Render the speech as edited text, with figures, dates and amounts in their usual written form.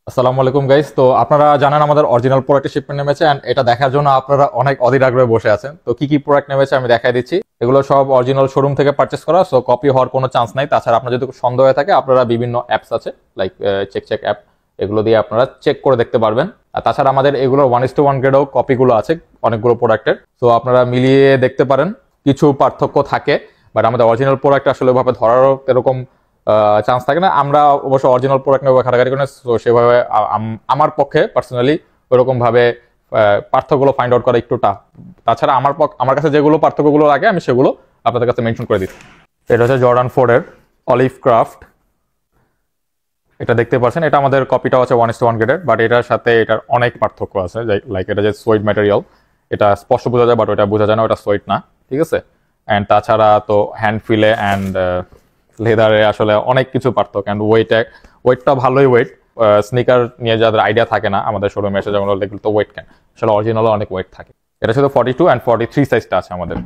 আসসালামু আলাইকুম গাইস। তো আপনারা জানেন আমাদের অরিজিনাল প্রোডাক্টের শিপমেন্ট নেমেছে এন্ড এটা দেখার জন্য আপনারা অনেক অধীর আগ্রহে বসে আছেন। তো কি কি প্রোডাক্ট নেমেছে আমি দেখাই দিচ্ছি। এগুলো সব অরিজিনাল শোরুম থেকে পারচেজ করা, সো কপি হওয়ার কোনো চান্স নাই। তাছাড়া আপনার যদি সন্দেহ হয়ে থাকে আপনারা বিভিন্ন অ্যাপস আছে লাইক চেক অ্যাপ, এগুলো দিয়ে আপনারা চেক করে দেখতে পারবেন। আর তাছাড়া আমাদের এগুলোর 1:1 গ্রেডও কপিগুলো আছে অনেকগুলো প্রোডাক্টের, সো আপনারা মিলিয়ে দেখতে পারেন। কিছু পার্থক্য থাকে, বাট আমাদের অরিজিনাল প্রোডাক্ট আসলে ভাবে ধরারও এরকম চান্স থাকে না। আমরা অবশ্য অরিজিনাল প্রোডাক্ট নেবো ঘাটাঘাটি করে, তো সেভাবে আমার পক্ষে পার্সোনালি ওইরকম ভাবে পার্থক্যগুলো ফাইন্ড আউট করা একটু টাফ। তাছাড়া আমার কাছে যেগুলো পার্থক্যগুলো লাগে আমি সেগুলো আপনাদের কাছে মেনশন করে দিচ্ছি। এটা হচ্ছে জর্ডান 4 এর অলিভ ক্রাফট, এটা দেখতে পাচ্ছেন। এটা আমাদের কপিটা হচ্ছে 1:1 গ্রেডের, বাট এটার সাথে এটার অনেক পার্থক্য আছে। লাইক এটা যে সোয়েড ম্যাটেরিয়াল, এটা স্পষ্ট বোঝা যায় বাট ওটা বোঝা যায় না ওটা সোয়েড না, ঠিক আছে। অ্যান্ড তাছাড়া তো হ্যান্ড ফিলে অ্যান্ড লেদারে আসলে অনেক কিছু পার্থক্য। অ্যান্ড ওয়েটটা ভালোই ওয়েট। স্নিকার নিয়ে যাদের আইডিয়া থাকে না আমাদের শোরুমে এসে যেমন দেখলে তো ওয়েট কেন, আসলে অরিজিনালও অনেক ওয়েট থাকে। এটা শুধু 42 অ্যান্ড 43 সাইজটা আছে আমাদের।